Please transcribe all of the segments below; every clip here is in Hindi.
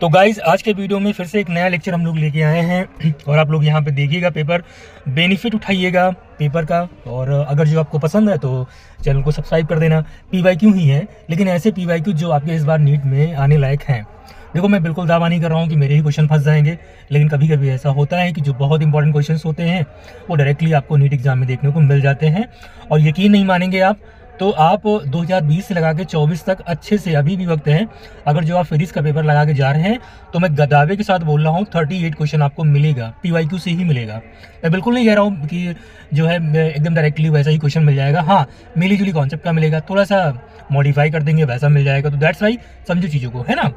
तो गाइज आज के वीडियो में फिर से एक नया लेक्चर हम लोग लेके आए हैं और आप लोग यहाँ पे देखिएगा पेपर, बेनिफिट उठाइएगा पेपर का। और अगर जो आपको पसंद है तो चैनल को सब्सक्राइब कर देना। पीवाईक्यू ही है, लेकिन ऐसे पीवाईक्यू जो आपके इस बार नीट में आने लायक हैं। देखो, मैं बिल्कुल दावा नहीं कर रहा हूँ कि मेरे ही क्वेश्चन फंस जाएंगे, लेकिन कभी कभी ऐसा होता है कि जो बहुत इंपॉर्टेंट क्वेश्चन होते हैं वो डायरेक्टली आपको नीट एग्जाम में देखने को मिल जाते हैं। और यकीन नहीं मानेंगे आप, तो आप 2020 से लगा के 24 तक अच्छे से अभी भी वक्त है। अगर जो आप फिजिक्स का पेपर लगा के जा रहे हैं तो मैं दावे के साथ बोल रहा हूँ 38 क्वेश्चन आपको मिलेगा, पीवाईक्यू से ही मिलेगा। मैं बिल्कुल नहीं कह रहा हूँ कि जो है एकदम डायरेक्टली वैसा ही क्वेश्चन मिल जाएगा। हाँ, मिली जुली कॉन्सेप्ट का मिलेगा, थोड़ा सा मॉडिफाई कर देंगे वैसा मिल जाएगा। तो दैट्स वाई समझो चीज़ों को, है ना।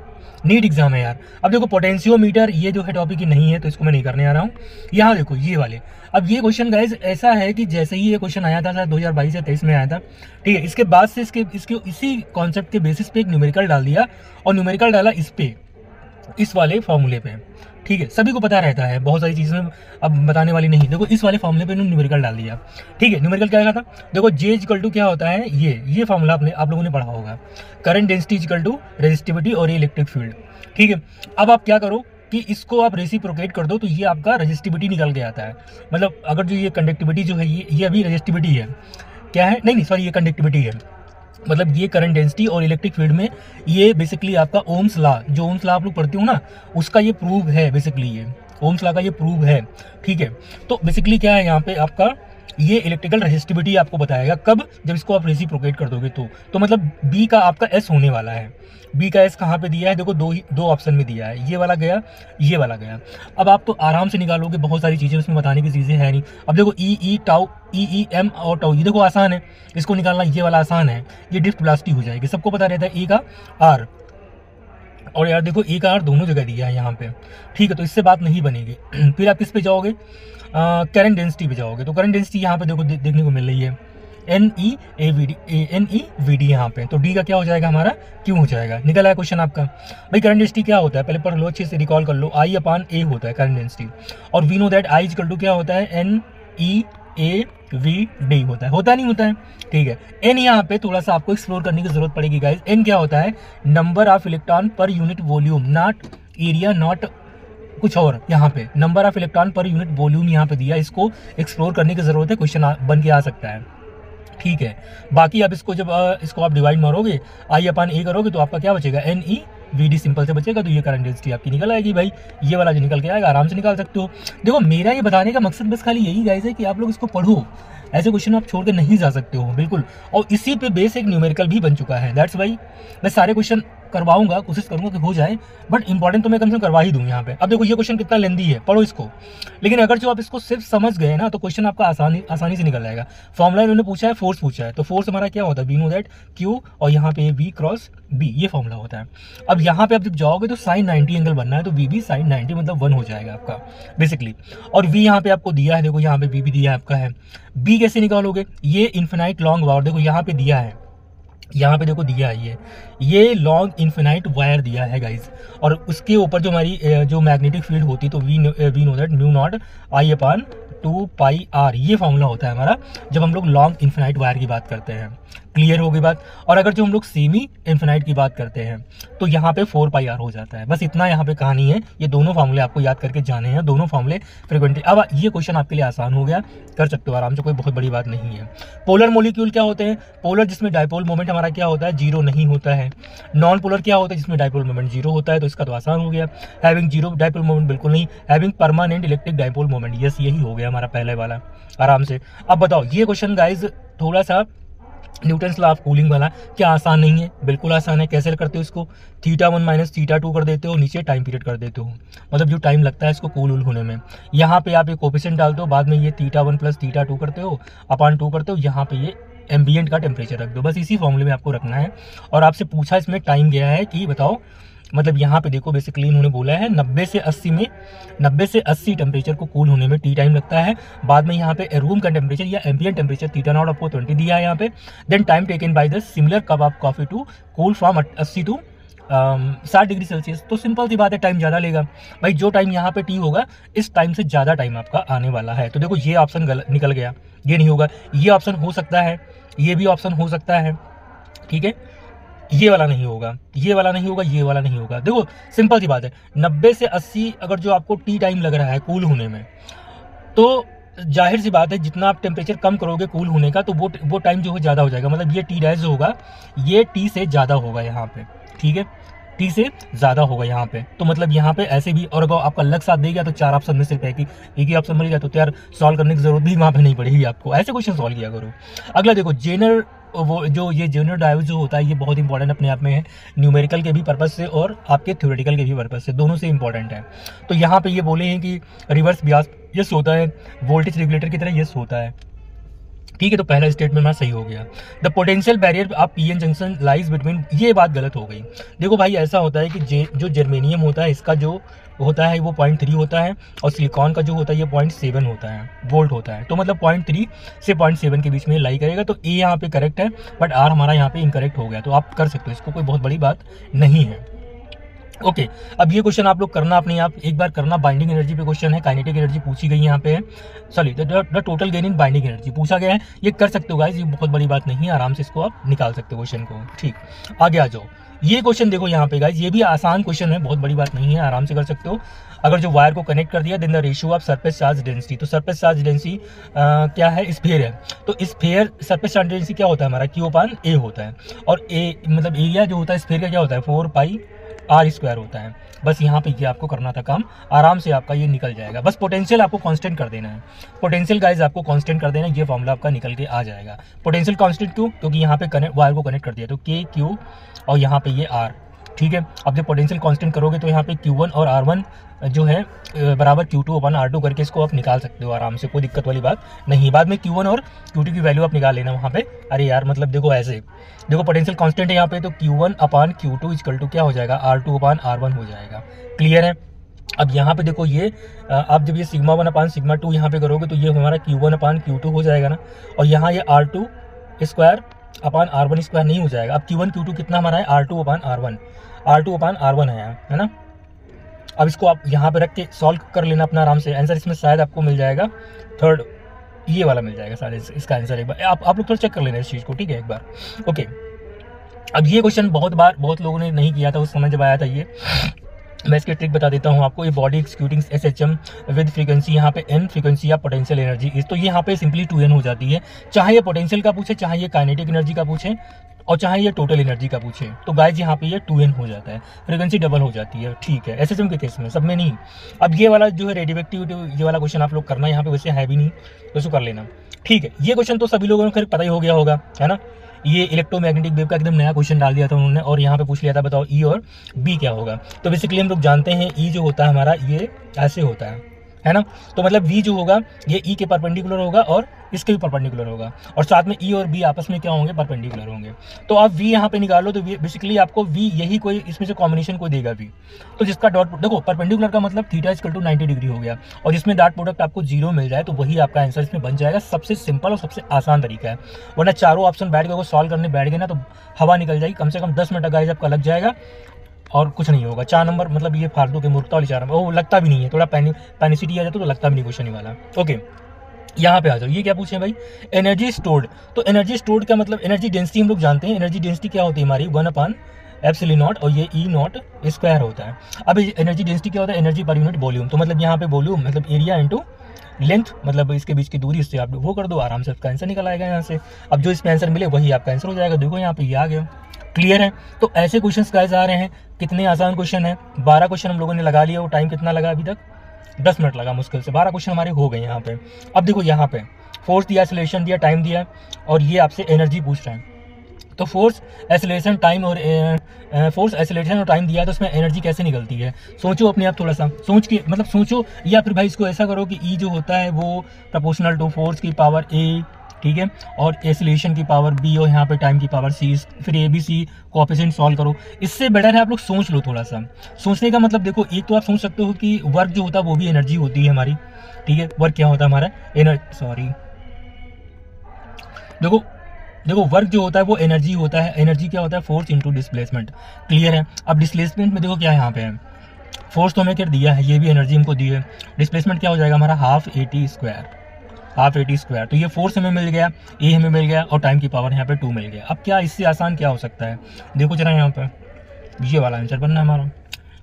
नीट एग्जाम है यार। अब देखो, पोटेंशियोमीटर ये जो है टॉपिक ही नहीं है, तो इसको मैं नहीं करने आ रहा हूँ। यहाँ देखो ये वाले, अब ये क्वेश्चन गाइज ऐसा है कि जैसे ही ये क्वेश्चन आया था शायद 2022 या 23 में आया था, ठीक है। इसके बाद से इसके इसी कॉन्सेप्ट के बेसिस पे एक न्यूमेरिकल डाल दिया, और न्यूमेरिकल डाला इस पे, इस वाले फॉर्मूले पे, ठीक है। सभी को पता रहता है, बहुत सारी चीज़ें अब बताने वाली नहीं। देखो, इस वाले फॉर्मूले पे इन्होंने न्यूमेरिकल डाल दिया, ठीक है। न्यूमेरिकल क्या था, देखो जे इक्वल टू क्या होता है, ये फॉर्मूला आप लोगों ने पढ़ा होगा, current density equal to resistivity और इलेक्ट्रिक फील्ड, ठीक है। अब आप क्या करो कि इसको आप रेसिप्रोकेट कर दो, तो ये आपका रेजिस्टिविटी निकल के आता है। मतलब अगर जो ये कंडक्टिविटी जो है ये अभी रेजिस्टिविटी है, क्या है, नहीं सॉरी, ये कंडक्टिविटी है। मतलब ये करंट डेंसिटी और इलेक्ट्रिक फील्ड में ये बेसिकली आपका ओम्स लॉ, जो ओम्स लॉ आप लोग पढ़ते हो ना, उसका ये प्रूव है। बेसिकली ये ओम्स लॉ का ये प्रूव है, ठीक है। तो बेसिकली क्या है यहाँ पे आपका, ये इलेक्ट्रिकल रेजिस्टिविटी आपको बताएगा कब, जब इसको आप रेसिप्रोकेट कर दोगे तो मतलब बी का आपका एस होने वाला है। बी का एस कहाँ पे दिया है, देखो दो ऑप्शन में दिया है, ये वाला गया, ये वाला गया। अब आप तो आराम से निकालोगे, बहुत सारी चीज़ें उसमें बताने की चीज़ें है नहीं। अब देखो ई टाउ, ई एम और टाउ, ये देखो आसान है, इसको निकालना ये वाला आसान है। ये ड्रिफ्ट वेलोसिटी हो जाएगी, सबको पता रहता है। ई का आर, और यार देखो ई का आर दोनों जगह दिया है यहाँ पे, ठीक है। तो इससे बात नहीं बनेगी। फिर आप किस पे जाओगे, करंट डेंसिटी पे जाओगे। तो करंट डेंसिटी यहाँ पे देखो देखने को मिल रही है, NE यहाँ पे। तो डी का क्या हो जाएगा हमारा, क्यों हो जाएगा। निकल आया क्वेश्चन आपका। भाई करंट डेंसिटी क्या होता है, पहले पढ़ लो अच्छे से, रिकॉल कर लो। I/A होता है करंट डेंसिटी, और we know that I equal to क्या होता है, NeAVD होता नहीं होता है, ठीक है। N यहाँ पे थोड़ा सा आपको एक्सप्लोर करने की जरूरत पड़ेगी गाइज। N क्या होता है, number of electron per unit volume, not area, not कुछ और। यहाँ पे number of electron per unit volume यहाँ पे दिया, इसको एक्सप्लोर करने की जरूरत है, क्वेश्चन बन के आ सकता है, ठीक है। बाकी आप इसको जब इसको आप डिवाइड मारोगे, I/A करोगे, तो आपका क्या बचेगा, NeVD सिंपल से बचेगा। तो ये करंट डेंसिटी आपकी निकल आएगी भाई, ये वाला जो निकल के आएगा आराम से निकाल सकते हो। देखो, मेरा ये बताने का मकसद बस खाली यही गाइस है कि आप लोग इसको पढ़ो, ऐसे क्वेश्चन आप छोड़ के नहीं जा सकते हो बिल्कुल। और इसी पे बेस एक न्यूमेरिकल भी बन चुका है। दैट्स वाई मैं सारे क्वेश्चन करवाऊंगा, कोशिश करूंगा कि हो जाए, बट इंपॉर्टेंट तो मैं कम से कम करवा ही दूं यहाँ पे। अब देखो ये क्वेश्चन कितना लेंदी है, पढ़ो इसको। लेकिन अगर जो आप इसको सिर्फ समझ गए ना, तो क्वेश्चन आपका आसानी से निकल जाएगा। फॉर्मूला इन्होंने पूछा है, फोर्स पूछा है, तो फोर्स हमारा क्या होता है, वी नो दैट Q, और यहाँ पे V क्रॉस B, ये फॉर्मूला होता है। अब यहाँ पे आप जब जाओगे तो sin 90 एंगल बनना है, तो V भी sin 90 मतलब 1 हो जाएगा आपका बेसिकली। और V यहाँ पे आपको दिया है, देखो यहाँ पे V भी दिया है आपका है। B कैसे निकालोगे, ये इन्फिनाइट लॉन्ग वायर, देखो यहाँ पे दिया है, यहाँ पे देखो दिया है ये लॉन्ग इन्फिनाइट वायर दिया है गाइज। और उसके ऊपर जो हमारी जो मैग्नेटिक फील्ड होती, तो we know that mu naught I/2πr, ये फॉर्मूला होता है हमारा जब हम लोग लॉन्ग इन्फिनाइट वायर की बात करते हैं। क्लियर होगी बात। और अगर जो हम लोग सेमी इन्फिनाइट की बात करते हैं, तो यहाँ पे 4πr हो जाता है। बस इतना यहाँ पे कहानी है। ये दोनों फॉर्मूले आपको याद करके जाने हैं, दोनों फॉर्मूले फ्रीक्वेंटली। अब ये क्वेश्चन आपके लिए आसान हो गया, कर सकते हो आराम से, कोई बहुत बड़ी बात नहीं है। पोलर मोलिक्यूल क्या होते हैं, पोलर जिसमें डायपोल मोमेंट हमारा क्या होता है, 0 नहीं होता है। नॉन पोलर क्या होता है, जिसमें डायपोल मोमेंट 0 होता है, तो इसका तो आसान हो गया। हैविंग 0 डायपोल मोमेंट, बिल्कुल नहीं। Having permanent electric dipole moment, yes यही हो गया हमारा पहले वाला, आराम से। अब बताओ ये क्वेश्चन गाइज थोड़ा सा न्यूटन्स लॉ ऑफ कूलिंग वाला, क्या आसान नहीं है, बिल्कुल आसान है। कैसे करते हो इसको, θ1 माइनस θ2 कर देते हो, नीचे टाइम पीरियड कर देते हो, मतलब जो टाइम लगता है इसको कूल होने में। यहाँ पे आप एक कोफिशिएंट डालते हो, बाद में ये θ1 प्लस θ2 करते हो, अपॉन 2 करते हो, यहाँ पे ये एम्बिएंट का टेम्परेचर रख दो। बस इसी फॉर्मूले में आपको रखना है। और आपसे पूछा इसमें टाइम गया है कि बताओ, मतलब यहाँ पे देखो बेसिकली इन्होंने बोला है 90 से 80 टेम्परेचर को कूल होने में टी टाइम लगता है। बाद में यहाँ पे रूम का टेम्परेचर या एम्बिएंट टेम्परेचर θ0/20 दिया है यहाँ पे। Then time taken by the similar cup of coffee to cool from 80 to 60 degree Celsius. तो सिंपल सी बात है, टाइम ज़्यादा लेगा भाई। जो टाइम यहाँ पे टी होगा, इस टाइम से ज़्यादा टाइम आपका आने वाला है। तो देखो ये ऑप्शन निकल गया, ये नहीं होगा। ये ऑप्शन हो सकता है, ये भी ऑप्शन हो सकता है, ठीक है। ये वाला नहीं होगा, ये वाला नहीं होगा, ये वाला नहीं होगा। देखो सिंपल सी बात है, 90 से 80 अगर जो आपको टी टाइम लग रहा है कूल होने में, तो जाहिर सी बात है जितना आप टेम्परेचर कम करोगे कूल होने का, तो वो टाइम जो है ज़्यादा हो जाएगा। मतलब ये टी डैश जो होगा ये टी से ज़्यादा होगा यहाँ पे, ठीक है, टी से ज़्यादा होगा यहाँ पे। तो मतलब यहाँ पे ऐसे भी, और अगर आपका लक साथ दे गया तो 4 ऑप्शन में सिर्फ एक ही ऑप्शन मिल गया, तो यार सॉल्व करने की जरूरत भी वहाँ पे नहीं पड़ेगी आपको, ऐसे क्वेश्चन सॉल्व किया करो। अगला देखो जेनर, वो जो ये जेनर डायोड जो होता है ये बहुत इंपॉर्टेंट अपने आप में है, न्यूमेरिकल के भी पर्पज से और आपके थ्योरेटिकल के भी पर्पज से, दोनों से इंपॉर्टेंट है। तो यहाँ पे ये बोले हैं कि रिवर्स बियास यस होता है, वोल्टेज रेगुलेटर की तरह यस होता है, ठीक है। तो पहला स्टेटमेंट हमारा सही हो गया। The potential barrier of PN junction lies between, ये बात गलत हो गई। देखो भाई ऐसा होता है कि जो जर्मेनियम होता है इसका जो होता है वो 0.3 होता है, और सिलिकॉन का जो होता है ये 0.7 होता है, वोल्ट होता है। तो मतलब 0.3 से 0.7 के बीच में लाई करेगा। तो ए यहाँ पे करेक्ट है, बट आर हमारा यहाँ पे इनकरेक्ट हो गया। तो आप कर सकते हो, इसको कोई बहुत बड़ी बात नहीं है। ओके अब ये क्वेश्चन आप लोग करना अपने आप एक बार करना। बाइंडिंग एनर्जी पे क्वेश्चन है, काइनेटिक एनर्जी पूछी गई यहाँ पे है, sorry the total gain in binding energy पूछा गया है। ये कर सकते हो गाइस, ये बहुत बड़ी बात नहीं है, आराम से इसको आप निकाल सकते हो क्वेश्चन को। ठीक, आगे आ जाओ। ये क्वेश्चन देखो यहाँ पे गाइस, ये भी आसान क्वेश्चन है, बहुत बड़ी बात नहीं है, आराम से कर सकते हो। अगर जो वायर को कनेक्ट कर दिया, then the ratio of surface charge density. तो सरफेस चार्ज डेंसिटी क्या है, स्फीयर है। तो स्फीयर सरफेस चार्ज डेंसिटी क्या होता है हमारा, Q/A होता है। और ए मतलब एरिया जो होता है स्फीयर का क्या होता है, 4πr² होता है। बस यहाँ पे ये आपको करना था काम, आराम से आपका ये निकल जाएगा। बस पोटेंशियल आपको कांस्टेंट कर देना है, पोटेंशियल गाइस आपको कांस्टेंट कर देना है, ये फॉर्मूला आपका निकल के आ जाएगा। पोटेंशियल कांस्टेंट क्यों, क्योंकि यहाँ पे वायर को कनेक्ट कर दिया, तो K Q और यहाँ पे ये R, ठीक है। अब जब पोटेंशियल कांस्टेंट करोगे तो यहाँ पे Q1 और R1 जो है बराबर Q2/R2 करके इसको आप निकाल सकते हो आराम से, कोई दिक्कत वाली बात नहीं। बाद में Q1 और Q2 की वैल्यू आप निकाल लेना वहाँ पे। अरे यार मतलब देखो ऐसे, देखो पोटेंशियल कांस्टेंट है यहाँ पे, तो Q1/Q2 इक्वल टू क्या हो जाएगा, R2/R1 हो जाएगा। क्लियर है। अब यहाँ पे देखो ये आप जब ये σ1/σ2 यहाँ पे करोगे तो ये हमारा Q1/Q2 हो जाएगा ना, और यहाँ ये R2/R1² नहीं हो जाएगा। अब Q1 Q2 कितना हमारा है, R2/R1 है ना। अब इसको आप यहाँ पे रख के सॉल्व कर लेना अपना आराम से, आंसर इसमें शायद आपको मिल जाएगा थर्ड, ये वाला मिल जाएगा शायद इसका आंसर। एक बार आप लोग थोड़ा चेक कर लेना इस चीज़ को, ठीक है, एक बार। ओके अब ये क्वेश्चन बहुत लोगों ने नहीं किया था उस समय जब आया था ये, मैं इसकी ट्रिक बता देता हूँ आपको। ये body executing SHM with frequency, यहाँ पे n फ्रीक्वेंसी या पोटेंशियल एनर्जी इस, तो ये यहाँ पे सिंपली 2n हो जाती है। चाहे ये पोटेंशियल का पूछे, चाहे ये काइनेटिक एनर्जी का पूछे, और चाहे ये टोटल एनर्जी का पूछे, तो गाइज यहाँ पे ये 2n हो जाता है, फ्रीक्वेंसी डबल हो जाती है, ठीक है। SHM के केस में, सब में नहीं। अब ये वाला जो है रेडियोएक्टिविटी, ये वाला क्वेश्चन आप लोग करना यहाँ पे, वैसे है भी नहीं तो इसको कर लेना, ठीक है। ये क्वेश्चन तो सभी लोगों को खैर पता ही हो गया होगा, है ना। ये इलेक्ट्रोमैग्नेटिक वेव का एकदम नया क्वेश्चन डाल दिया था उन्होंने, और यहाँ पे पूछ लिया था बताओ E और B क्या होगा। तो बेसिकली हम लोग जानते हैं E जो होता है हमारा ये ऐसे होता है ना। तो मतलब V जो होगा ये E के परपेंडिकुलर होगा और इसके भी परपेंडिकुलर होगा, और साथ में E और B आपस में क्या होंगे, परपेंडिकुलर होंगे। तो आप V यहाँ पे निकालो तो बेसिकली आपको V यही कोई इसमें से कॉम्बिनेशन कोई देगा V, तो जिसका डॉट देखो परपेंडिकुलर का मतलब थीटा = 90 डिग्री हो गया, और जिसमें डॉट प्रोडक्ट आपको 0 मिल जाए तो वही आपका आंसर इसमें बन जाएगा। सबसे सिंपल और सबसे आसान तरीका है, वरना चारों ऑप्शन बैठ के सॉल्व करने बैठ गए ना तो हवा निकल जाएगी। कम से कम 10 मिनट गाइस आपका लग जाएगा और कुछ नहीं होगा। 4 नंबर मतलब ये फालतू के मूर्खता वाली 4 नंबर, वो लगता भी नहीं है, थोड़ा पैनिसिटी आ जाता तो लगता भी नहीं क्वेश्चन वाला। ओके यहाँ पे आ जाओ, ये क्या पूछे भाई, एनर्जी स्टोर्ड। तो एनर्जी स्टोर्ड का मतलब एनर्जी डेंसिटी हम लोग जानते हैं, एनर्जी डेंसिटी क्या होती है हमारी 1/ε0, और ये E0² होता है। अब एनर्जी डेंसिटी क्या होता है, एनर्जी पर यूनिट वॉल्यूम। तो मतलब यहाँ पे वॉल्यूम मतलब एरिया इंटू लेंथ, मतलब इसके बीच की दूरी, इससे आप वो कर दो, आराम से आपका आंसर निकल आएगा यहाँ से। अब जो इसमें आंसर मिले वही आपका आंसर हो जाएगा। देखो यहाँ पे ये आ गया, क्लियर है। तो ऐसे क्वेश्चंस गाइस आ रहे हैं, कितने आसान क्वेश्चन है। 12 क्वेश्चन हम लोगों ने लगा लिया, वो टाइम कितना लगा अभी तक, 10 मिनट लगा मुश्किल से। 12 क्वेश्चन हमारे हो गए यहाँ पे। अब देखो यहाँ पे फोर्स दिया, एक्सेलरेशन दिया, टाइम दिया, और ये आपसे एनर्जी पूछ रहे हैं। तो फोर्स एक्सेलरेशन टाइम और टाइम दिया है, तो उसमें एनर्जी कैसे निकलती है, सोचो अपने आप, थोड़ा सा सोच के मतलब सोचो। या फिर भाई इसको ऐसा करो कि E जो होता है वो प्रोपोर्शनल टू फोर्स की पावर A, ठीक है, और एक्सेलरेशन की पावर B, और यहाँ पे टाइम की पावर C, फिर ABC कोएफिशिएंट सॉल्व करो। इससे बेटर है आप लोग सोच लो थोड़ा सा। सोचने का मतलब देखो, एक तो आप सोच सकते हो कि वर्क जो होता है वो भी एनर्जी होती है हमारी, ठीक है। वर्क क्या होता है हमारा, देखो वर्क जो होता है वो एनर्जी होता है। एनर्जी क्या होता है, फोर्स इंटू डिस्प्लेसमेंट, क्लियर है। अब डिस्प्लेसमेंट में देखो क्या है यहाँ पे, फोर्स तो हमें क्या दिया है, ये भी एनर्जी हमको दी है। डिस्प्लेसमेंट क्या हो जाएगा हमारा 12 AT², हाफ AT स्क्वायर। तो ये फोर्स हमें मिल गया, ए हमें मिल गया और टाइम की पावर यहाँ पे 2 मिल गया। अब क्या इससे आसान क्या हो सकता है, देखो जरा यहाँ पे ये वाला आंसर बनना है हमारा,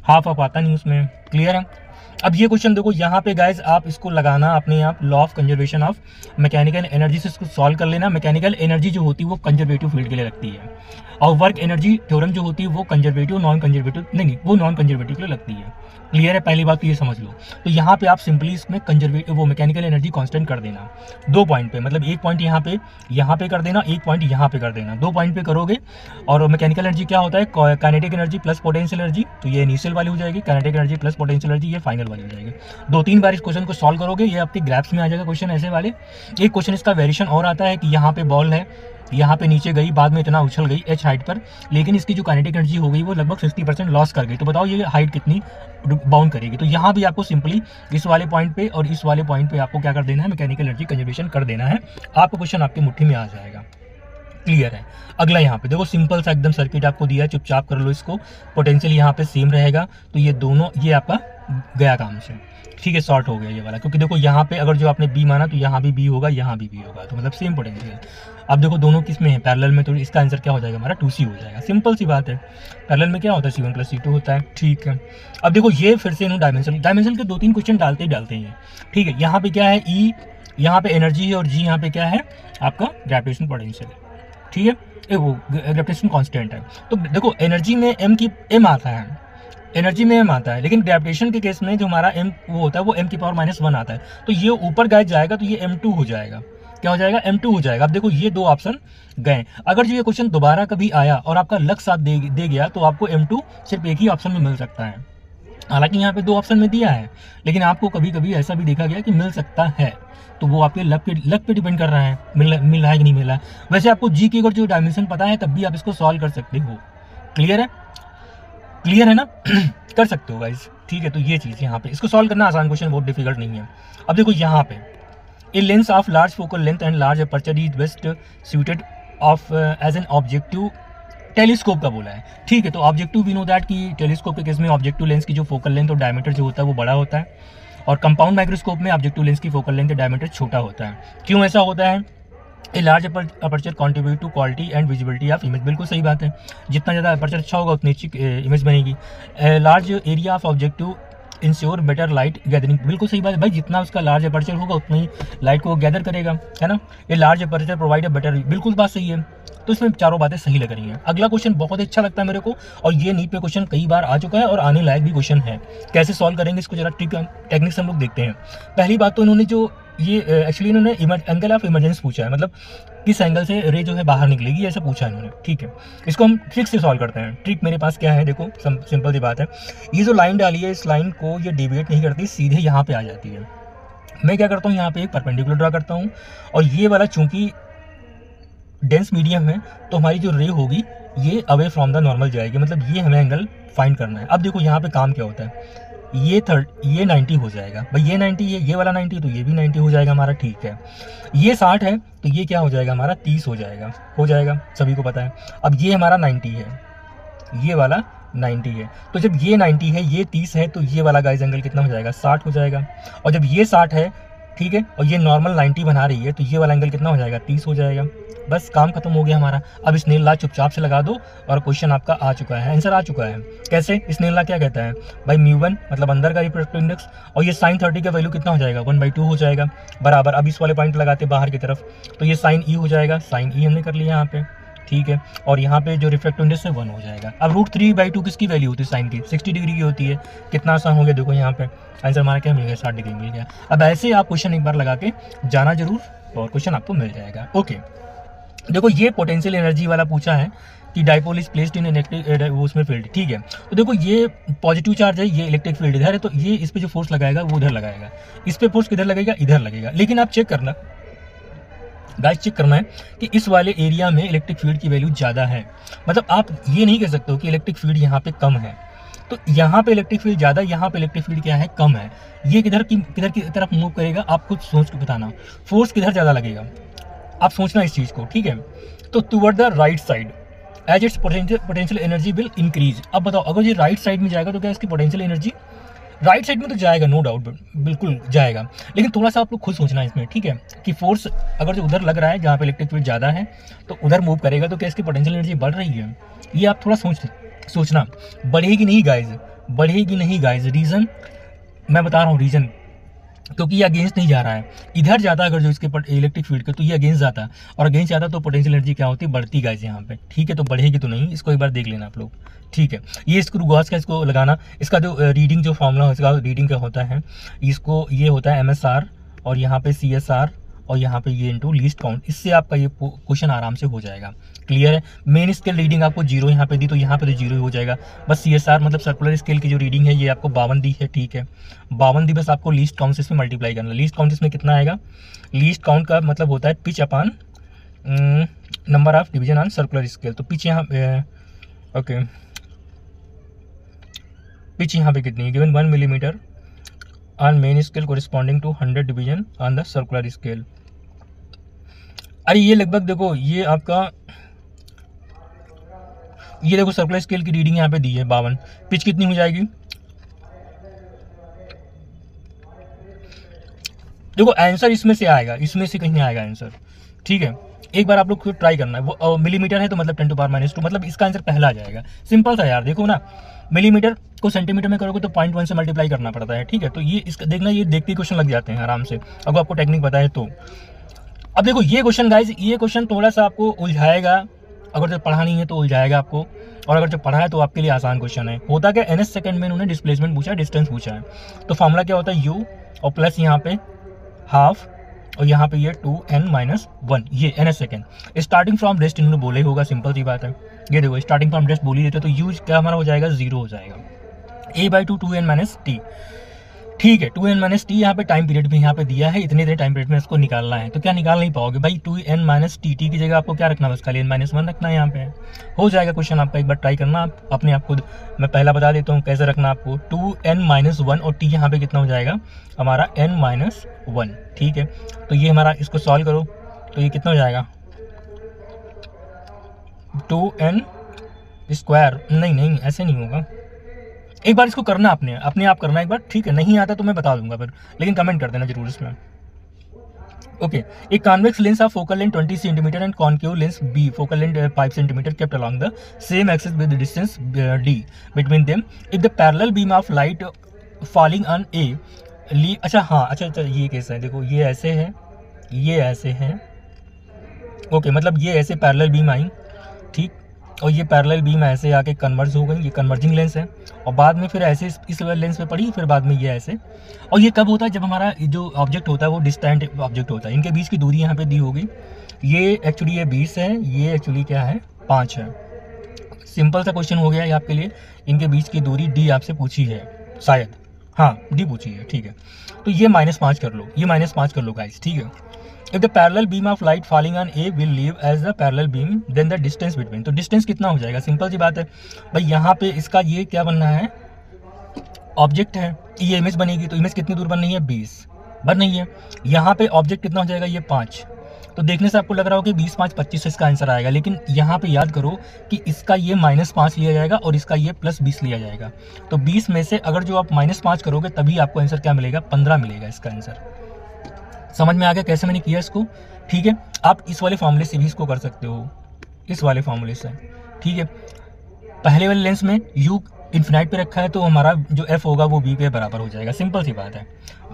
हाफ आप आता नहीं उसमें। क्लियर है। अब ये क्वेश्चन देखो यहाँ पे गाइज आप इसको लगाना अपने आप law of conservation of mechanical energy से इसको सॉल्व कर लेना। मैकेनिकल एनर्जी जो होती है वो कंजर्वेटिव फील्ड के लिए लगती है और वर्क एनर्जी थ्योरम जो होती है वो कंजर्वेटिव नॉन कंजर्वेटिव नहीं वो नॉन कंजर्वेटिव के लिए लगती है। क्लियर है, पहली बात तो ये समझ लो। तो यहाँ पे आप सिंपली इसमें कंजर्वेटिव वो मैकेनिकल एनर्जी कांस्टेंट कर देना 2 पॉइंट पे, मतलब एक पॉइंट यहाँ पे कर देना, एक पॉइंट यहाँ पे कर देना, 2 पॉइंट पे करोगे। और मैकेनिकल एनर्जी क्या होता है, kinetic energy plus potential energy, तो ये इनिशियल वाली हो जाएगी, kinetic energy plus potential energy ये फाइनल वाली हो जाएगी। 2-3 बार इस क्वेश्चन को सॉल्व करोगे ये आपके ग्राफ्स में आ जाएगा क्वेश्चन ऐसे वाले। एक क्वेश्चन इसका वेरिएशन और आता है कि यहाँ पे बॉल है, यहाँ पे नीचे गई, बाद में इतना उछल गई h हाइट पर, लेकिन इसकी जो काइनेटिक एनर्जी हो गई वो लगभग 60% लॉस कर गई। तो बताओ ये हाइट कितनी बाउंड करेगी। तो यहाँ भी आपको सिंपली इस वाले पॉइंट पे और इस वाले पॉइंट पे आपको क्या कर देना है, मैकेनिकल एनर्जी कंजर्वेशन कर देना है। आपको क्वेश्चन आपकी मुट्ठी में आ जाएगा। क्लियर है। अगला यहाँ पे देखो सिंपल सा एकदम सर्किट आपको दिया है, चुपचाप कर लो इसको। पोटेंशियल यहाँ पे सेम रहेगा, तो ये दोनों ये आपका गया काम से, ठीक है, शॉर्ट हो गया ये वाला, क्योंकि देखो यहाँ पे अगर जो आपने बी माना तो यहाँ भी बी होगा, यहाँ भी बी होगा, तो मतलब सेम पोटेंशियल। अब देखो दोनों किस में है, पैरेलल में, तो इसका आंसर क्या हो जाएगा हमारा 2C हो जाएगा। सिंपल सी बात है, पैरेलल में क्या होता है C1 + C2 होता है। ठीक है। अब देखो ये फिर से डायमेंशन के 2-3 क्वेश्चन डालते हैं। ठीक है। यहाँ पे क्या है E, यहाँ पे एनर्जी है और G यहाँ पे क्या है आपका ग्रेविटेशन पोटेंशियल है। ठीक है, वो ग्रेविटेशन कांस्टेंट है। तो देखो एनर्जी में m आता है, एनर्जी में m आता है, लेकिन ग्रेविटेशन के केस में जो हमारा m वो होता है वो m⁻⁻1 आता है। तो ये ऊपर गायब जाएगा तो ये m2 हो जाएगा। क्या हो जाएगा, m2 हो जाएगा। अब देखो ये 2 ऑप्शन गए। अगर जो ये क्वेश्चन दोबारा कभी आया और आपका लक साथ दे गया तो आपको m2 सिर्फ एक ही ऑप्शन में मिल सकता है। हालांकि यहाँ पे 2 ऑप्शन में दिया है, लेकिन आपको कभी कभी ऐसा भी देखा गया कि मिल सकता है, तो वो आपके लक पे डिपेंड कर रहा है मिल रहा है कि नहीं मिला है। वैसे आपको जी की अगर जो डायमेंशन पता है तब भी आप इसको सॉल्व कर सकते हो। क्लियर है, क्लियर है ना कर सकते हो गाइस। ठीक है, तो ये चीज़ यहाँ पे इसको सॉल्व करना आसान, क्वेश्चन बहुत डिफिकल्ट नहीं है। अब देखो यहाँ पे a lens of large focal length and large aperture is best suited of as an objective telescope का बोला है। ठीक है, तो ऑब्जेक्टिव वी नो दैट कि टेलीस्कोप के केस में ऑब्जेक्टिव लेंस की जो फोकल लेंथ और डायमीटर जो होता है वो बड़ा होता है, और कंपाउंड माइक्रोस्कोप में ऑब्जेक्टिव लेंस की फोकल लेंथ और डायमीटर छोटा होता है। क्यों ऐसा होता है, a large aperture contribute to quality and visibility of image. बिल्कुल सही बात है, जितना ज़्यादा अपर्चर अच्छा होगा उतनी अच्छी इमेज बनेगी। Large area of objective ensure better light gathering. बिल्कुल सही बात है भाई, जितना उसका लार्ज अपर्चर होगा उतना ही लाइट को गैदर करेगा, है ना। ये large aperture provide a better, बिल्कुल बात सही है। तो इसमें चारों बातें सही लग रही हैं। अगला क्वेश्चन बहुत अच्छा लगता है मेरे को, और ये नीट पे क्वेश्चन कई बार आ चुका है और आने लायक भी क्वेश्चन है। कैसे सॉल्व करेंगे इसको जरा टेक्निक्स हम लोग देखते हैं। पहली बात तो इन्होंने जो ये एक्चुअली इन्होंने एंगल ऑफ इमरजेंस पूछा है, मतलब किस एंगल से रे जो है बाहर निकलेगी ऐसा पूछा है इन्होंने। ठीक है, इसको हम ट्रिक से सॉल्व करते हैं। ट्रिक मेरे पास क्या है, देखो सिंपल सी बात है। ये जो लाइन डाली है इस लाइन को ये डिविएट नहीं करती, सीधे यहाँ पे आ जाती है। मैं क्या करता हूँ, यहाँ पे एक परपेंडिकुलर ड्रा करता हूँ, और ये वाला चूंकि डेंस मीडियम है तो हमारी जो रे होगी ये अवे फ्रॉम द नॉर्मल जाएगी, मतलब ये हमें एंगल फाइंड करना है। अब देखो यहाँ पे काम क्या होता है, ये 90 हो जाएगा भाई, ये 90 है, ये वाला 90 तो ये भी 90 हो जाएगा हमारा। ठीक है, ये 60 है तो ये क्या हो जाएगा हमारा 30 हो जाएगा, सभी को पता है। अब ये हमारा 90 है, ये वाला 90 है, तो जब ये 90 है ये 30 है तो ये वाला गाइस एंगल कितना हो जाएगा 60 हो जाएगा। और जब ये 60 है, ठीक है, और ये नॉर्मल 90 बना रही है तो ये वाला एंगल कितना हो जाएगा 30 हो जाएगा। बस काम खत्म हो गया हमारा। अब स्नेल लॉ चुपचाप से लगा दो और क्वेश्चन आपका आ चुका है, आंसर आ चुका है। कैसे, स्नेल लॉ क्या कहता है भाई, μ1 मतलब अंदर का रिफ्रैक्टिव इंडेक्स, और ये sin 30 का वैल्यू कितना हो जाएगा 1/2 हो जाएगा बराबर। अब इस वाले पॉइंट लगाते बाहर की तरफ तो ये sin e हो जाएगा, sin e हमने कर लिया यहाँ पे। ठीक है, और यहाँ पे जो रिफ्रैक्टिव इंडेक्स है 1 हो जाएगा। अब √3/2 किसकी वैल्यू होती है, साइन की 60 डिग्री की होती है। कितना आसान हो गया, देखो यहाँ पे आंसर हमारा क्या मिल गया 60 डिग्री मिल गया। अब ऐसे आप क्वेश्चन एक बार लगा के जाना जरूर और क्वेश्चन आपको मिल जाएगा। ओके, देखो ये पोटेंशियल एनर्जी वाला पूछा है कि dipole is placed in electric उसमें फील्ड। ठीक है, तो देखो ये पॉजिटिव चार्ज है, ये इलेक्ट्रिक फील्ड इधर है, तो ये इस पे जो फोर्स लगाएगा वो उधर लगाएगा, इस पे फोर्स किधर लगेगा इधर लगेगा। लेकिन आप चेक करना गाइस, चेक करना है कि इस वाले एरिया में इलेक्ट्रिक फील्ड की वैल्यू ज़्यादा है। मतलब आप ये नहीं कह सकते हो कि इलेक्ट्रिक फील्ड यहाँ पे कम है, तो यहाँ पे इलेक्ट्रिक फील्ड ज़्यादा, यहाँ पे इलेक्ट्रिक फील्ड क्या है कम है। ये किधर की तरफ मूव करेगा आप खुद सोच के बताना, फोर्स किधर ज़्यादा लगेगा आप सोचना इस चीज़ को। ठीक है, तो toward the right side as its potential energy will increase. अब बताओ अगर ये राइट साइड में जाएगा तो क्या इसकी पोटेंशियल एनर्जी राइट साइड में तो जाएगा, नो डाउट, बिल्कुल जाएगा, लेकिन थोड़ा सा आप लोग खुद सोचना है इसमें, ठीक है, कि फोर्स अगर जो उधर लग रहा है जहाँ पे इलेक्ट्रिक फील्ड ज़्यादा है तो उधर मूव करेगा, तो क्या इसकी पोटेंशियल एनर्जी बढ़ रही है, ये आप थोड़ा सोचना। बढ़ेगी नहीं गाइज, बढ़ेगी नहीं गाइज, रीज़न मैं बता रहा हूँ, रीज़न क्योंकि ये अगेंस्ट नहीं जा रहा है, इधर जाता अगर जो इसके इलेक्ट्रिक फील्ड के, तो ये अगेंस्ट जाता, और अगेंस्ट जाता तो पोटेंशियल एनर्जी क्या होती, बढ़ती गाइस यहाँ पे, ठीक है, तो बढ़ेगी तो नहीं, इसको एक बार देख लेना आप लोग, ठीक है। ये स्क्रू गॉस का इसको लगाना, इसका जो रीडिंग जो फॉर्मूला इसका रीडिंग का होता है, इसको ये होता है MSR और यहाँ पे CSR और यहाँ पे ये इंटू लीस्ट काउंट, इससे आपका ये क्वेश्चन आराम से हो जाएगा। क्लियर है। मेन स्केल रीडिंग आपको 0 यहाँ पे दी, तो यहाँ पे तो 0 हो जाएगा। बस CSR मतलब सर्कुलर स्केल की जो रीडिंग है ये आपको 52 दी है, ठीक है, 52 दी। बस आपको लीस्ट काउंट से इसमें मल्टीप्लाई करना। लीस्ट काउंट इसमें कितना आएगा, लीस्ट काउंट का मतलब होता है pitch upon number of division on circular scale. तो पिच यहाँ ओके, पिच यहाँ पे कितनी है, given 1 millimetre on main scale corresponding to 100 division on the circular scale. अरे ये लगभग देखो, ये आपका ये देखो सर्कुलर स्केल की रीडिंग यहाँ पे दी है 52, पिच कितनी हो जाएगी, देखो आंसर इसमें से आएगा, इसमें से कहीं आएगा आंसर, ठीक है। एक बार आप लोग खुद ट्राई करना है। वो मिलीमीटर है तो मतलब 10⁻², मतलब इसका आंसर पहला आ जाएगा। सिंपल सा यार, देखो ना, मिलीमीटर को सेंटीमीटर में करोगे तो 0.1 से मल्टीप्लाई करना पड़ता है, ठीक है। तो ये इसका देखना, ये देखते ही क्वेश्चन लग जाते हैं आराम से, अगर आपको टेक्निक पता है तो। अब देखो ये क्वेश्चन गाइज, ये क्वेश्चन थोड़ा सा आपको उलझाएगा, अगर जो पढ़ा नहीं है तो उलझाएगा आपको, और अगर जो पढ़ा है तो आपके लिए आसान क्वेश्चन है। होता क्या, NS सेकंड में उन्होंने डिस्प्लेसमेंट पूछा है, डिस्टेंस पूछा है, तो फॉर्मूला क्या होता है, U और प्लस यहाँ पे हाफ और यहाँ पे ये 2n-1, ये NS second. Starting from rest इन्होंने बोले होगा, सिंपल सी बात है। ये देखो स्टार्टिंग फ्रॉम रेस्ट बोल ही देते, तो यूज क्या हमारा हो जाएगा, 0 हो जाएगा। A/2 2n-t, ठीक है। 2n-t यहाँ पे टाइम पीरियड भी यहाँ पे दिया है, इतने देर टाइम पीरियड में इसको निकालना है, तो क्या निकाल नहीं पाओगे भाई, 2n-t की जगह आपको क्या रखना, बस खाली n-1 रखना है, यहाँ पे हो जाएगा क्वेश्चन आपका। एक बार ट्राई करना आप अपने आप खुद, मैं पहला बता देता हूँ कैसे रखना आपको। 2n-1 और t यहाँ पे कितना हो जाएगा हमारा n-1, ठीक है। तो ये हमारा, इसको सॉल्व करो तो ये कितना हो जाएगा, 2n स्क्वायर, नहीं ऐसे नहीं होगा, एक बार इसको करना अपने आप करना एक बार, ठीक है। नहीं आता तो मैं बता दूंगा फिर, लेकिन कमेंट कर देना जरूर इसमें। ओके, एक convex lens of focal length 20 centimetre and concave lens B focal length 5 centimetre kept along the same axis with distance D between them if the parallel beam of light falling on A अच्छा हाँ, अच्छा ये कैसा है, देखो ये ऐसे है, ये ऐसे है, ओके, मतलब ये ऐसे पैरेलल बीम आई, ठीक, और ये पैरेलल बीम ऐसे आके कन्वर्ज हो गई, ये कन्वर्जिंग लेंस है, और बाद में फिर ऐसे इस लेंस पे पड़ी, फिर बाद में ये ऐसे। और ये कब होता है, जब हमारा जो ऑब्जेक्ट होता है वो डिस्टेंट ऑब्जेक्ट होता है, इनके बीच की दूरी यहाँ पे दी होगी, ये एक्चुअली ये 20 है, ये एक्चुअली क्या है 5 है। सिंपल सा क्वेश्चन हो गया ये आपके लिए। इनके बीच की दूरी D आपसे पूछी है शायद, हाँ D पूछी है, ठीक है। तो ये -5 कर लो, ये -5 कर लो गाइस, ठीक है। If the parallel beam of light falling on A will leave as the parallel beam, then the distance between, तो डिस्टेंस कितना हो जाएगा, सिंपल सी बात है भाई, यहाँ पे इसका ये क्या बनना है, ऑब्जेक्ट है, ये इमेज बनेगी, तो इमेज कितनी दूर बन रही है, 20 बन रही है। यहाँ पे ऑब्जेक्ट कितना हो जाएगा, ये 5, तो देखने से आपको लग रहा हो कि 20 5 25 इसका आंसर आएगा, लेकिन यहाँ पे याद करो कि इसका ये -5 लिया जाएगा और इसका ये +20 लिया जाएगा। तो 20 में से अगर जो आप -5 करोगे तभी आपको आंसर क्या मिलेगा, 15 मिलेगा इसका आंसर। समझ में आ गया कैसे मैंने किया इसको, ठीक है। आप इस वाले फॉर्मूले से भी इसको कर सकते हो, इस वाले फॉर्मूले से, ठीक है। पहले वाले लेंस में U इन्फिनाइट पे रखा है, तो हमारा जो F होगा वो B के बराबर हो जाएगा, सिंपल सी बात है।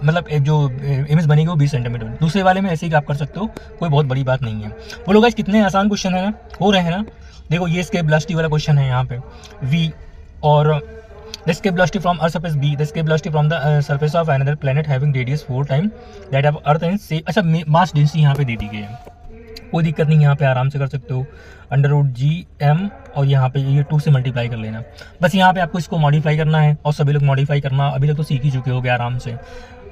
मतलब जो इमेज बनेगी वो 20 सेंटीमीटर। दूसरे वाले में ऐसे ही आप कर सकते हो, कोई बहुत बड़ी बात नहीं है। बोलो गाइस कितने आसान क्वेश्चन है ना, हो रहे हैं ना। देखो ये escape velocity वाला क्वेश्चन है यहाँ पे V, और the escape velocity from Earth surface B, the escape velocity from the surface of another planet having radius 4 times that of Earth and say, अच्छा मास डेंसिटी यहाँ पे दे दी गई है, कोई दिक्कत नहीं, यहाँ पे आराम से कर सकते हो। √Gm और यहाँ पे ये 2 से मल्टीप्लाई कर लेना, बस यहाँ पे आपको इसको मॉडिफाई करना है, और सभी लोग मॉडिफाई करना अभी तक तो सीख ही चुके हो गए आराम से।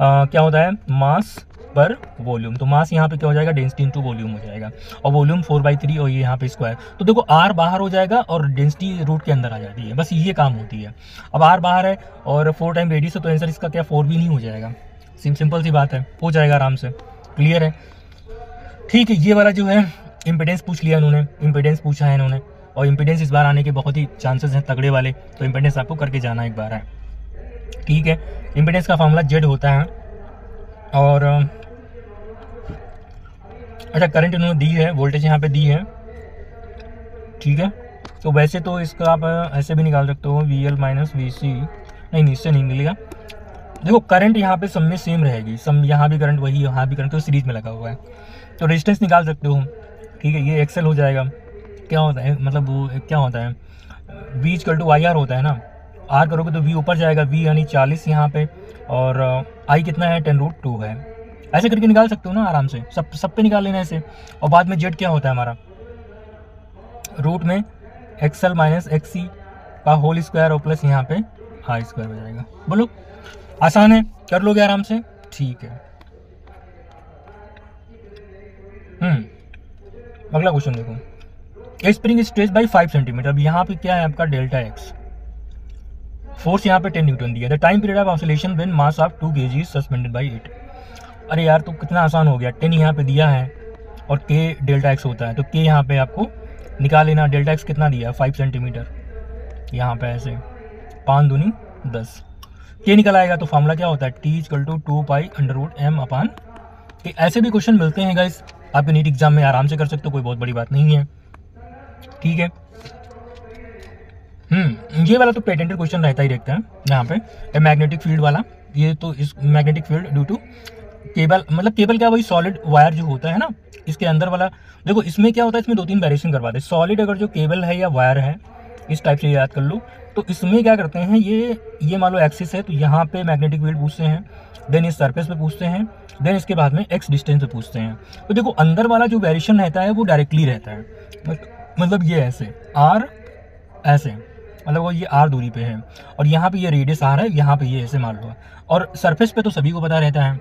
क्या होता है, मास पर वॉल्यूम, तो मास यहाँ पे क्या हो जाएगा, डेंसिटी इंटू वॉल्यूम हो जाएगा, और वॉल्यूम 4/3 और ये यहाँ पे स्क्वायर। तो देखो R बाहर हो जाएगा और डेंसिटी रूट के अंदर आ जाती है, बस ये काम होती है। अब R बाहर है और 4 टाइम रेडियस है, तो आंसर इसका क्या 4 भी नहीं हो जाएगा, सिंपल सी बात है, हो जाएगा आराम से। क्लियर है, ठीक है। ये वाला जो है इम्पिडेंस पूछ लिया इन्होंने, इम्पिडेंस पूछा है इन्होंने, और इम्पिडेंस इस बार आने के बहुत ही चांसेस हैं तगड़े वाले, तो इम्पिडेंस आपको करके जाना एक बार है। ठीक है। इम्पीडेंस का फॉर्मूला जेड होता है। और अच्छा, करंट इन्होंने दी है, वोल्टेज यहाँ पे दी है, ठीक है। तो वैसे तो इसका आप ऐसे भी निकाल सकते हो, वी एल माइनस वी सी, नहीं इससे नहीं मिलेगा। देखो करंट यहाँ पे सब में सेम रहेगी, सब यहाँ भी करंट वही, यहाँ भी करंट, तो सीरीज में लगा हुआ है। तो रेजिस्टेंस निकाल सकते हो, ठीक है। ये एक्सेल हो जाएगा। क्या होता है, मतलब वो क्या होता है, V equal to I R होता है ना। आर करोगे तो वी ऊपर जाएगा, वी यानी 40 यहाँ पे, और आई कितना है 10√2 है। ऐसे करके निकाल सकते हो ना आराम से, सब पे निकाल लेना ऐसे। और बाद में जेड क्या होता है हमारा, रूट में एक्सएल माइनस एक्सी का होल स्क्वायर और प्लस यहाँ पे आई स्क्वायर हो जाएगा। बोलो आसान है, कर लोगे आराम से, ठीक है। अगला क्वेश्चन देखो, ए स्प्रिंग स्ट्रेच बाई 5 सेंटीमीटर। अब यहाँ पे क्या है आपका डेल्टा एक्स, फोर्स यहाँ पे 10 न्यूटन दिया। The time period of oscillation when mass of 2 kg suspended by 8। अरे यार तो कितना आसान हो गया, 10 यहाँ पे दिया है और के डेल्टा एक्स होता है, तो के यहाँ पे आपको निकाल लेना। डेल्टा एक्स कितना दिया, 5 सेंटीमीटर, यहाँ पे ऐसे 5 दूनी 10, के निकल आएगा। तो फॉर्मूला क्या होता है, टी इक्वल टू 2π√m अपान। ऐसे भी क्वेश्चन मिलते हैं गाइस, आपके नीट एग्जाम में आराम से कर सकते हो, कोई बहुत बड़ी बात नहीं है, ठीक है। ये वाला तो पेटेंटेड क्वेश्चन रहता ही रहता है यहाँ पे, मैग्नेटिक फील्ड वाला। ये तो इस magnetic field due to cable, मतलब केबल क्या, वही सॉलिड वायर जो होता है ना, इसके अंदर वाला। देखो इसमें क्या होता है, इसमें 2-3 वेरिएशन करवाते हैं। सॉलिड अगर जो केबल है या वायर है, इस टाइप से याद कर लो, तो इसमें क्या करते हैं, ये मान लो एक्सिस है, तो यहाँ पे मैग्नेटिक फील्ड पूछते हैं, देन इस सरफेस पे पूछते हैं, देन इसके बाद में एक्स डिस्टेंस पे पूछते हैं। तो देखो अंदर वाला जो वेरिएशन रहता है वो डायरेक्टली रहता है, मतलब ये ऐसे आर, ऐसे मतलब वो ये आर दूरी पे है, और यहाँ पे ये रेडियस आर है, यहाँ पे ये ऐसे मान लो। और सरफेस पे तो सभी को पता रहता है,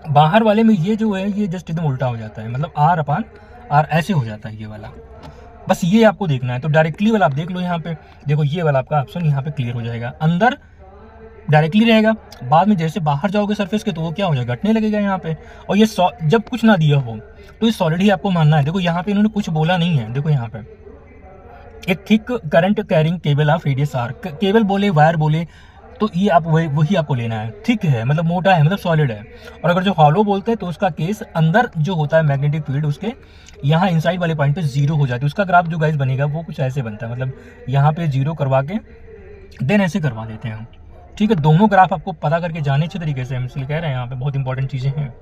बाहर वाले में ये जो है ये जस्ट एकदम उल्टा हो जाता है, मतलब आर अपान आर ऐसे हो जाता है ये वाला। बस ये आपको देखना है। तो डायरेक्टली वाला आप देख लो यहाँ पे, देखो ये वाला आपका ऑप्शन यहाँ पे क्लियर हो जाएगा। अंदर डायरेक्टली रहेगा, बाद में जैसे बाहर जाओगे सरफेस के तो वो क्या हो जाएगा, घटने लगेगा यहाँ पे। और ये जब कुछ ना दिया हो तो ये सॉलिड ही आपको मानना है। देखो यहाँ पे इन्होंने कुछ बोला नहीं है, देखो यहाँ पे एक thick current carrying cable of radius R, cable बोले वायर बोले तो ये आप वही आपको लेना है। थिक है मतलब मोटा है, मतलब सॉलिड है। और अगर जो हॉलो बोलते हैं तो उसका केस अंदर जो होता है मैग्नेटिक फील्ड, उसके यहाँ इनसाइड वाले पॉइंट पे 0 हो जाती है। उसका ग्राफ जो गाइस बनेगा वो कुछ ऐसे बनता है, मतलब यहाँ पे 0 करवा के देन ऐसे करवा देते हैं, ठीक है। दोनों ग्राफ आपको पता करके जाने अच्छे तरीके से, हम इसलिए कह रहे हैं यहाँ पे बहुत इंपॉर्टेंट चीज़ें हैं।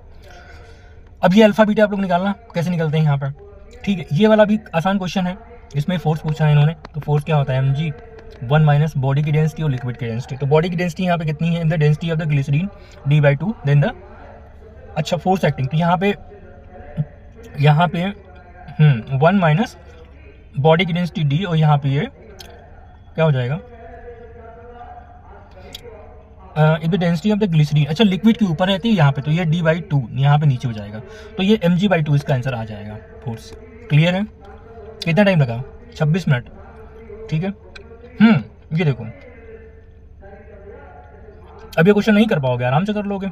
अब ये अल्फा बीटा आप लोग निकालना कैसे निकलते हैं यहाँ पर, ठीक है। ये वाला भी आसान क्वेश्चन है, इसमें फोर्स पूछा है इन्होंने। तो फोर्स क्या होता है, mg 1 माइनस बॉडी की डेंसिटी और लिक्विड की डेंसिटी। तो बॉडी की डेंसिटी यहाँ पे कितनी है, the density of the glycerine d/2, then the अच्छा फोर्स एक्टिंग। तो यहाँ पे 1 माइनस बॉडी की डेंसिटी d, और यहाँ पे ये क्या हो जाएगा, if the density of the glycerine, अच्छा लिक्विड के ऊपर रहती है यहाँ पे, तो ये d/2 यहाँ पे नीचे हो जाएगा, तो ये mg/2 इसका आंसर आ जाएगा फोर्स। क्लियर है, कितना टाइम लगा, 26 मिनट, ठीक है। ये देखो अब ये क्वेश्चन नहीं कर पाओगे, आराम से कर लोगे।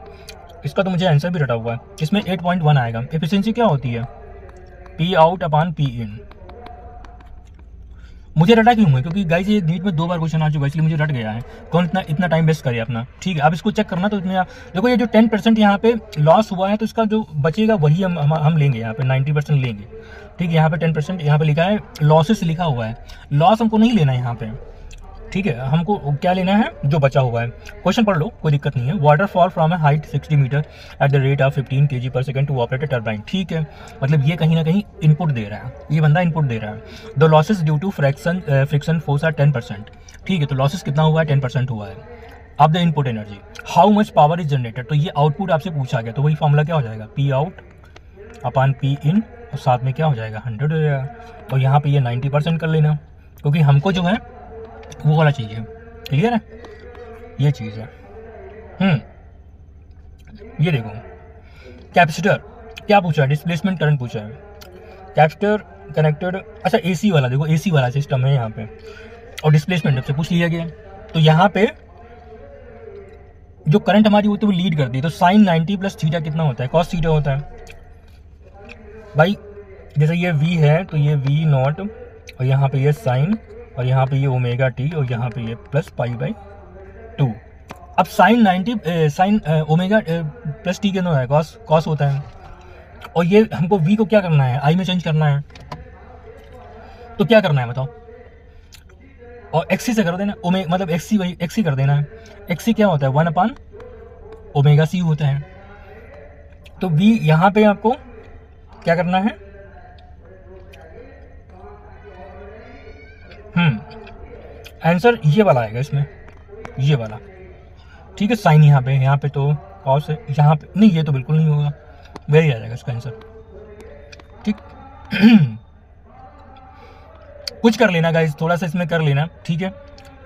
इसका तो मुझे आंसर भी रटा हुआ है, इसमें 8.1 आएगा। एफिशिएंसी क्या होती है, P out upon P in. मुझे रटा क्यों है, क्योंकि गाइस ये नीट में 2 बार क्वेश्चन आ चुका है, इसलिए मुझे रट गया है। कौन इतना टाइम वेस्ट करे अपना, ठीक है। अब इसको चेक करना, तो इतने देखो ये जो 10% यहाँ पे लॉस हुआ है, तो इसका जो बचेगा वही हम लेंगे, यहाँ पे 90% लेंगे, ठीक है। यहाँ पे 10% यहाँ पे लिखा है, लॉसेस लिखा हुआ है, लॉस हमको नहीं लेना है यहाँ पे, ठीक है। हमको क्या लेना है, जो बचा हुआ है। क्वेश्चन पढ़ लो, कोई दिक्कत नहीं है। Water fall from a height 60 metre at the rate of 15 kg/s to operate a turbine, ठीक है। मतलब ये कहीं ना कहीं इनपुट दे रहा है, ये बंदा इनपुट दे रहा है। The losses due to friction force are 10%, ठीक है। तो लॉसेस कितना हुआ है, 10% हुआ है। अब the input energy, how much power is generated, तो ये आउटपुट आपसे पूछा गया, तो वही फॉर्मूला क्या हो जाएगा, P out upon P in, और साथ में क्या हो जाएगा 100 हो जाएगा। और यहाँ पे ये 90% कर लेना, क्योंकि हमको जो है वो वाला चाहिए। क्लियर है, ये चीज़ है। ये देखो कैपेसिटर क्या पूछा है, डिस्प्लेसमेंट करंट पूछा है। कैपेसिटर कनेक्टेड, अच्छा एसी वाला, देखो एसी वाला सिस्टम है यहाँ पे, और डिस्प्लेसमेंट से पूछ लिया गया। तो यहाँ पे जो करंट हमारी होती है वो लीड करती है, तो साइन 90 प्लस थीटा कितना होता है, कॉस थीटा होता है भाई। जैसे ये v है तो ये v0, और यहाँ पे ये साइन, और यहाँ पे ये ओमेगा टी, और यहाँ पे ये प्लस π/2। अब sine 90 sine omega plus t के अंदर है कॉस, कॉस होता है, और ये हमको v को क्या करना है, i में चेंज करना है, तो क्या करना है बताओ, और एक्सी से कर देना, मतलब एक्सी वही एक्सी कर देना है। एक्सी क्या होता है, 1/ओमेगा c होता है। तो v यहाँ पे आपको क्या करना है, आंसर ये वाला आएगा इसमें, ये वाला, ठीक है। साइन यहाँ पे तो कॉस है, यहाँ पे नहीं, ये तो बिल्कुल नहीं होगा, वही आ जाएगा इसका आंसर, ठीक। कुछ कर लेना गाइस, थोड़ा सा इसमें कर लेना, ठीक है।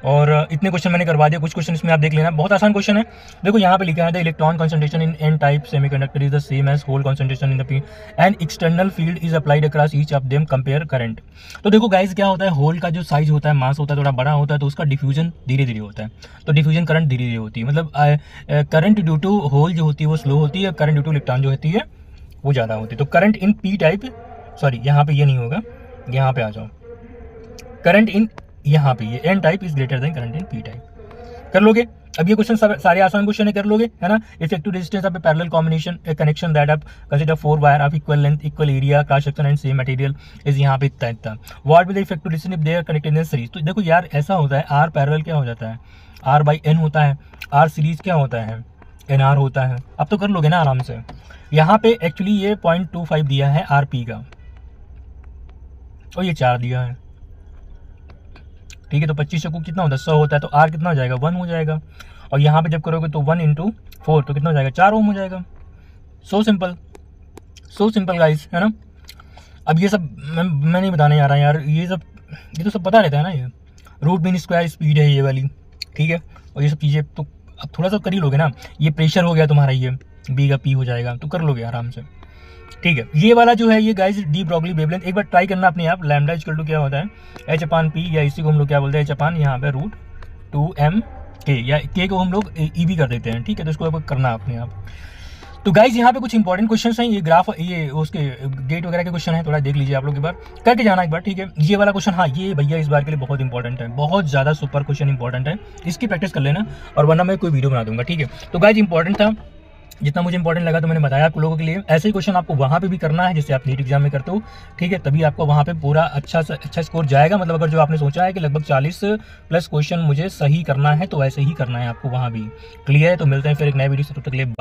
और इतने क्वेश्चन मैंने करवा दिया, कुछ क्वेश्चन इसमें आप देख लेना, बहुत आसान क्वेश्चन है। देखो यहाँ पे लिखा है the electron concentration in n type semiconductor is the same as hole concentration in the p and external field is applied across each of them compare current. तो देखो गाइस क्या होता है, होल का जो साइज होता है, मास होता है, थोड़ा बड़ा होता है, तो उसका डिफ्यूजन धीरे धीरे होता है, तो डिफ्यूजन करंट धीरे धीरे होती है, मतलब करंट ड्यू टू होल जो होती है वो स्लो होती है, करंट ड्यू टू इलेक्ट्रॉन जो होती है वो ज़्यादा होती है। तो current in p type, sorry यहाँ पे ये नहीं होगा, यहाँ पे आ जाओ, करंट इन यहाँ पे ये n type is greater than current in p type. कर लोगे? अब ये क्वेश्चन सारे आसान क्वेश्चन है, कर लोगे, है ना। Effective resistance of a parallel combination connection that आप consider 4 wire of equal length, equal area, cross section and same material is यहाँ पे इतना इतना। What will the effective resistance if they are connected in series. तो देखो यार ऐसा होता है, आर पैरेलल क्या हो जाता है, आर बाई एन होता है, आर सीरीज क्या होता है, एन आर होता है। अब तो कर लोगे ना आराम से। यहाँ पे एक्चुअली ये 0.25 दिया है आर पी का, और ये 4 दिया है, ठीक है। तो 25 को कितना होता है, 100 होता है, तो आर कितना हो जाएगा, 1 हो जाएगा। और यहाँ पे जब करोगे तो 1 × 4 तो कितना हो जाएगा, 4 ओम हो जाएगा। सो सिंपल गाइस, है ना। अब ये सब मैं नहीं बताने जा रहा यार, ये तो सब पता रहता है ना। ये रूट मीन स्क्वायर स्पीड है ये वाली, ठीक है। और ये सब चीज़ें तो अब थोड़ा सा कर ही लोगे ना। ये प्रेशर हो गया तुम्हारा, ये बी का पी हो जाएगा, तो कर लोगे आराम से, ठीक है। ये वाला जो है ये गाइस डी ब्रॉगली वेवलेंथ, एक बार ट्राई करना अपने आप। लैम्डा इक्वल टू क्या होता है, h/p, या इसी को हम लोग क्या बोलते हैं, h/ यहाँ पे √2m/k, या k को हम लोग e भी कर देते हैं, ठीक है। तो इसको करना अपने आप। तो गाइज यहाँ पे कुछ इंपॉर्टेंट क्वेश्चन हैं, ये ग्राफ, ये उसके गेट वगैरह के क्वेश्चन है, थोड़ा देख लीजिए आप लोग, एक बार करके जाना एक बार, ठीक है। ये वाला क्वेश्चन, हाँ ये भैया इस बार के लिए बहुत इंपॉर्टेंट है, बहुत ज़्यादा सुपर क्वेश्चन इंपॉर्टेंट है, इसकी प्रैक्टिस कर लेना, और वरना मैं कोई वीडियो बना दूंगा, ठीक है। तो गाइज इंपॉर्टेंट था, जितना मुझे इंपॉर्टेंट लगा तो मैंने बताया आप लोगों के लिए। ऐसे ही क्वेश्चन आपको वहाँ पे भी करना है जैसे आप नीट एग्जाम में करते हो, ठीक है। तभी आपको वहाँ पे पूरा अच्छा स्कोर जाएगा। मतलब अगर जो आपने सोचा है कि लगभग 40+ क्वेश्चन मुझे सही करना है, तो ऐसे ही करना है आपको वहाँ भी। क्लियर है? तो मिलते हैं फिर एक नए वीडियो से, तब तक के लिए।